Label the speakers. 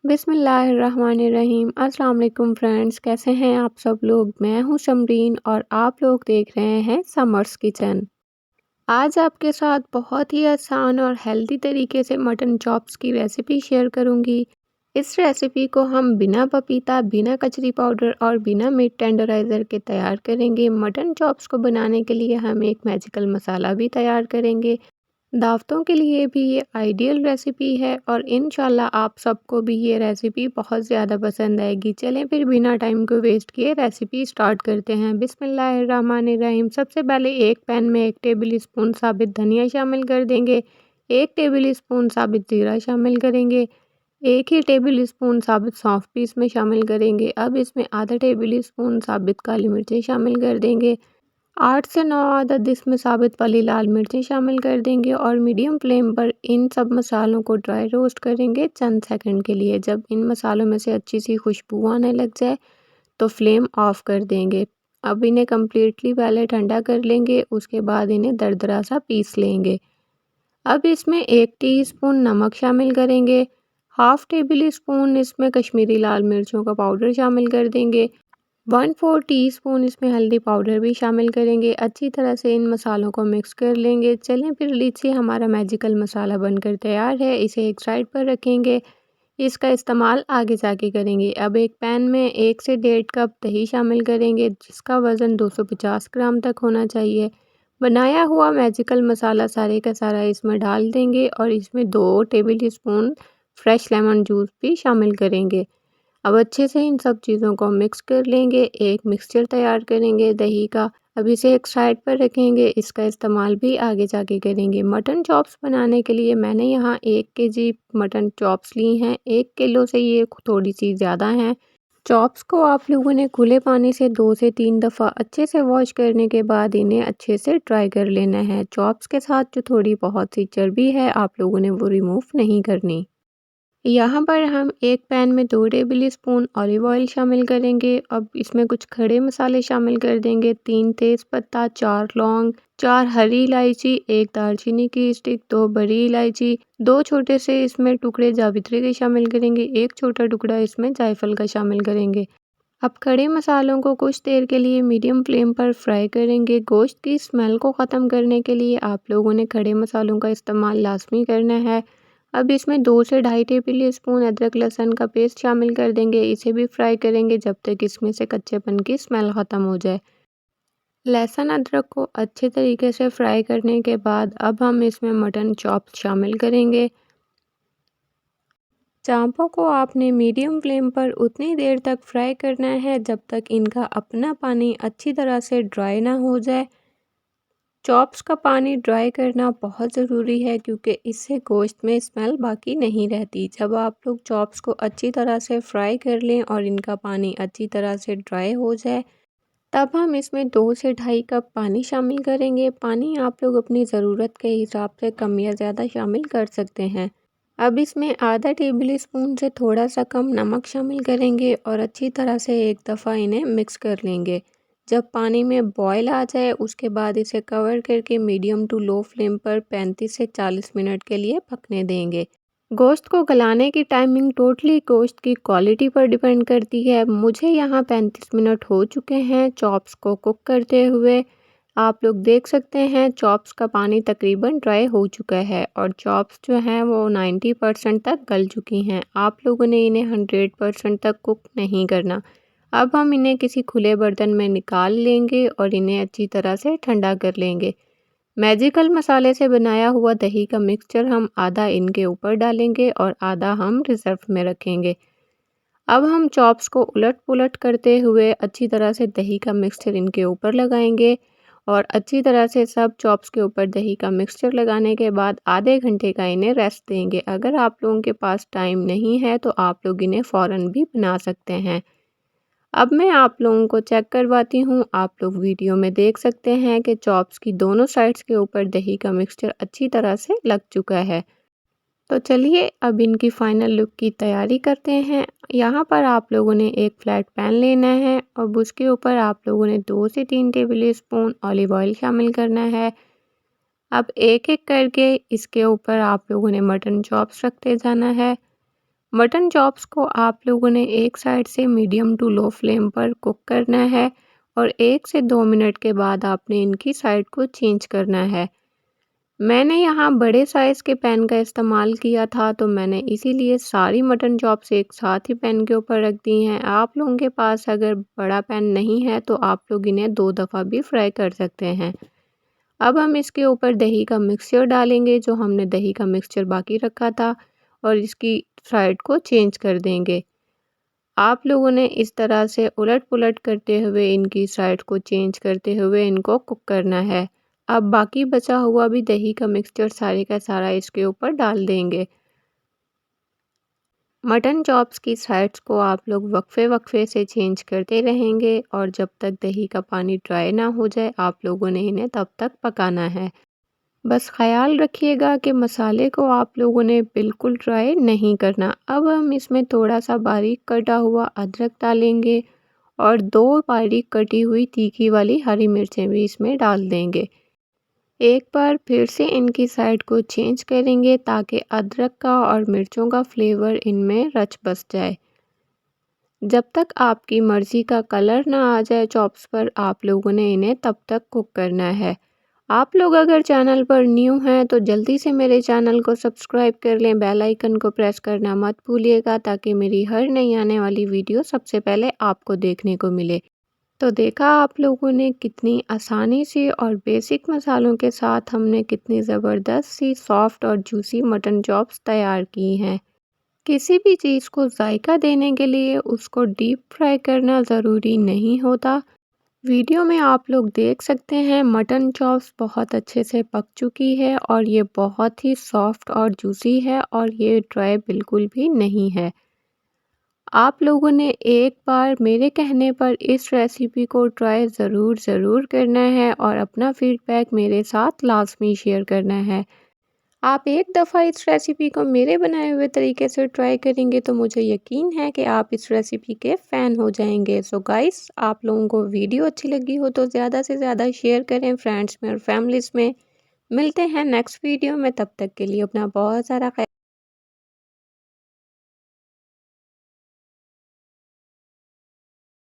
Speaker 1: बिस्मिल्लाहिर्रहमानिर्रहीम। अस्सलाम वालेकुम फ्रेंड्स, कैसे हैं आप सब लोग। मैं हूं समरीन और आप लोग देख रहे हैं समर्स किचन। आज आपके साथ बहुत ही आसान और हेल्दी तरीके से मटन चॉप्स की रेसिपी शेयर करूंगी। इस रेसिपी को हम बिना पपीता, बिना कचरी पाउडर और बिना मीट टेंडराइज़र के तैयार करेंगे। मटन चॉप्स को बनाने के लिए हम एक मैजिकल मसाला भी तैयार करेंगे। दावतों के लिए भी ये आइडियल रेसिपी है और इंशाल्लाह आप सबको भी ये रेसिपी बहुत ज़्यादा पसंद आएगी। चलें फिर बिना टाइम को वेस्ट किए रेसिपी स्टार्ट करते हैं। बिस्मिल्लाहिर्रहमानिर्रहीम। सबसे पहले एक पैन में 1 टेबल स्पून साबित धनिया शामिल कर देंगे। 1 टेबल स्पून साबित ज़ीरा शामिल करेंगे। 1 ही टेबल स्पून साबित सौंफ भी इसमें शामिल करेंगे। अब इसमें आधा टेबल स्पून साबित काली मिर्चें शामिल कर देंगे। 8 से 9 अदद इसमें साबित वाली लाल मिर्चें शामिल कर देंगे और मीडियम फ्लेम पर इन सब मसालों को ड्राई रोस्ट करेंगे चंद सेकंड के लिए। जब इन मसालों में से अच्छी सी खुशबू आने लग जाए तो फ्लेम ऑफ कर देंगे। अब इन्हें कम्प्लीटली पहले ठंडा कर लेंगे, उसके बाद इन्हें दरदरा सा पीस लेंगे। अब इसमें 1 टीस्पून नमक शामिल करेंगे। हाफ टेबल स्पून इसमें कश्मीरी लाल मिर्चों का पाउडर शामिल कर देंगे। 1/4 टीस्पून इसमें हल्दी पाउडर भी शामिल करेंगे। अच्छी तरह से इन मसालों को मिक्स कर लेंगे। चलें फिर लीजिए, हमारा मैजिकल मसाला बनकर तैयार है। इसे एक साइड पर रखेंगे, इसका इस्तेमाल आगे जाके करेंगे। अब एक पैन में 1 से 1.5 कप दही शामिल करेंगे, जिसका वज़न 250 ग्राम तक होना चाहिए। बनाया हुआ मैजिकल मसाला सारे का सारा इसमें डाल देंगे और इसमें 2 table spoon fresh lemon juice भी शामिल करेंगे। अब अच्छे से इन सब चीज़ों को मिक्स कर लेंगे। एक मिक्सचर तैयार करेंगे दही का। अब इसे एक साइड पर रखेंगे, इसका इस्तेमाल भी आगे जाके करेंगे। मटन चॉप्स बनाने के लिए मैंने यहाँ 1 केजी मटन चॉप्स ली हैं। 1 किलो से ये थोड़ी सी ज़्यादा हैं। चॉप्स को आप लोगों ने खुले पानी से 2 से 3 दफ़ा अच्छे से वॉश करने के बाद इन्हें अच्छे से ड्राई कर लेना है। चॉप्स के साथ जो थोड़ी बहुत सी चर्बी है, आप लोगों ने वो रिमूव नहीं करनी। यहाँ पर हम एक पैन में 2 टेबल स्पून ऑलिव ऑयल शामिल करेंगे। अब इसमें कुछ खड़े मसाले शामिल कर देंगे। 3 तेज़पत्ता, 4 लौंग, 4 हरी इलायची, 1 दालचीनी की स्टिक, 2 बड़ी इलायची, 2 छोटे से इसमें टुकड़े जावित्री के शामिल करेंगे। 1 छोटा टुकड़ा इसमें जायफल का शामिल करेंगे। अब खड़े मसालों को कुछ देर के लिए मीडियम फ्लेम पर फ्राई करेंगे। गोश्त की स्मेल को ख़त्म करने के लिए आप लोगों ने खड़े मसालों का इस्तेमाल लाजमी करना है। अब इसमें 2 से ढाई टेबल स्पून अदरक लहसुन का पेस्ट शामिल कर देंगे। इसे भी फ्राई करेंगे जब तक इसमें से कच्चेपन की स्मेल ख़त्म हो जाए। लहसुन अदरक को अच्छे तरीके से फ्राई करने के बाद अब हम इसमें मटन चॉप्स शामिल करेंगे। चांपों को आपने मीडियम फ्लेम पर उतनी देर तक फ्राई करना है जब तक इनका अपना पानी अच्छी तरह से ड्राई ना हो जाए। चॉप्स का पानी ड्राई करना बहुत ज़रूरी है क्योंकि इससे गोश्त में स्मेल बाकी नहीं रहती। जब आप लोग चॉप्स को अच्छी तरह से फ्राई कर लें और इनका पानी अच्छी तरह से ड्राई हो जाए, तब हम इसमें 2 से ढाई कप पानी शामिल करेंगे। पानी आप लोग अपनी ज़रूरत के हिसाब से कम या ज़्यादा शामिल कर सकते हैं। अब इसमें आधा टेबल स्पून से थोड़ा सा कम नमक शामिल करेंगे और अच्छी तरह से एक दफ़ा इन्हें मिक्स कर लेंगे। जब पानी में बॉयल आ जाए उसके बाद इसे कवर करके मीडियम टू लो फ्लेम पर 35 से 40 मिनट के लिए पकने देंगे। गोश्त को गलाने की टाइमिंग टोटली गोश्त की क्वालिटी पर डिपेंड करती है। मुझे यहाँ 35 मिनट हो चुके हैं चॉप्स को कुक करते हुए। आप लोग देख सकते हैं चॉप्स का पानी तकरीबन ड्राई हो चुका है और चॉप्स जो हैं वो 90% तक गल चुकी हैं। आप लोगों ने इन्हें 100% तक कुक नहीं करना। अब हम इन्हें किसी खुले बर्तन में निकाल लेंगे और इन्हें अच्छी तरह से ठंडा कर लेंगे। मैजिकल मसाले से बनाया हुआ दही का मिक्सचर हम आधा इनके ऊपर डालेंगे और आधा हम रिज़र्व में रखेंगे। अब हम चॉप्स को उलट-पुलट करते हुए अच्छी तरह से दही का मिक्सचर इनके ऊपर लगाएंगे और अच्छी तरह से सब चॉप्स के ऊपर दही का मिक्सचर लगाने के बाद आधे घंटे का इन्हें रेस्ट देंगे। अगर आप लोगों के पास टाइम नहीं है तो आप लोग इन्हें फ़ौरन भी बना सकते हैं। अब मैं आप लोगों को चेक करवाती हूँ। आप लोग वीडियो में देख सकते हैं कि चॉप्स की दोनों साइड्स के ऊपर दही का मिक्सचर अच्छी तरह से लग चुका है। तो चलिए अब इनकी फ़ाइनल लुक की तैयारी करते हैं। यहाँ पर आप लोगों ने एक फ्लैट पैन लेना है और उसके ऊपर आप लोगों ने 2 से 3 टेबल स्पून ऑलिव ऑयल शामिल करना है। अब एक-एक करके इसके ऊपर आप लोगों ने मटन चॉप्स रखते जाना है। मटन चॉप्स को आप लोगों ने एक साइड से मीडियम टू लो फ्लेम पर कुक करना है और 1 से 2 मिनट के बाद आपने इनकी साइड को चेंज करना है। मैंने यहाँ बड़े साइज़ के पैन का इस्तेमाल किया था, तो मैंने इसीलिए सारी मटन चॉप्स एक साथ ही पैन के ऊपर रख दी हैं। आप लोगों के पास अगर बड़ा पैन नहीं है तो आप लोग इन्हें 2 दफ़ा भी फ्राई कर सकते हैं। अब हम इसके ऊपर दही का मिक्सचर डालेंगे, जो हमने दही का मिक्सचर बाकी रखा था, और इसकी साइड को चेंज कर देंगे। आप लोगों ने इस तरह से उलट-पुलट करते हुए इनकी साइड को चेंज करते हुए इनको कुक करना है। अब बाकी बचा हुआ भी दही का मिक्सचर सारे का सारा इसके ऊपर डाल देंगे। मटन चॉप्स की साइड्स को आप लोग वक्फे-वक्फे से चेंज करते रहेंगे और जब तक दही का पानी ड्राई ना हो जाए, आप लोगों ने इन्हें तब तक पकाना है। बस ख़याल रखिएगा कि मसाले को आप लोगों ने बिल्कुल ड्राई नहीं करना। अब हम इसमें थोड़ा-सा बारीक कटा हुआ अदरक डालेंगे और 2 बारीक कटी हुई तीखी वाली हरी मिर्चें भी इसमें डाल देंगे। एक बार फिर से इनकी साइड को चेंज करेंगे ताकि अदरक का और मिर्चों का फ्लेवर इनमें रच बस जाए। जब तक आपकी मर्ज़ी का कलर ना आ जाए चॉप्स पर, आप लोगों ने इन्हें तब तक कुक करना है। आप लोग अगर चैनल पर न्यू हैं तो जल्दी से मेरे चैनल को सब्सक्राइब कर लें, बेल आइकन को प्रेस करना मत भूलिएगा ताकि मेरी हर नई आने वाली वीडियो सबसे पहले आपको देखने को मिले। तो देखा आप लोगों ने कितनी आसानी से और बेसिक मसालों के साथ हमने कितनी ज़बरदस्त सी सॉफ्ट और जूसी मटन चॉप्स तैयार की हैं। किसी भी चीज़ को जायका देने के लिए उसको डीप फ्राई करना ज़रूरी नहीं होता। वीडियो में आप लोग देख सकते हैं मटन चॉप्स बहुत अच्छे से पक चुकी है और ये बहुत ही सॉफ्ट और जूसी है और ये ड्राई बिल्कुल भी नहीं है। आप लोगों ने एक बार मेरे कहने पर इस रेसिपी को ट्राई ज़रूर करना है और अपना फीडबैक मेरे साथ लाज़मी शेयर करना है। आप एक दफ़ा इस रेसिपी को मेरे बनाए हुए तरीके से ट्राई करेंगे तो मुझे यकीन है कि आप इस रेसिपी के फ़ैन हो जाएंगे। सो गाइस, आप लोगों को वीडियो अच्छी लगी हो तो ज़्यादा से ज़्यादा शेयर करें फ्रेंड्स में और फैमिलीज़ में। मिलते हैं नेक्स्ट वीडियो में, तब तक के लिए अपना बहुत सारा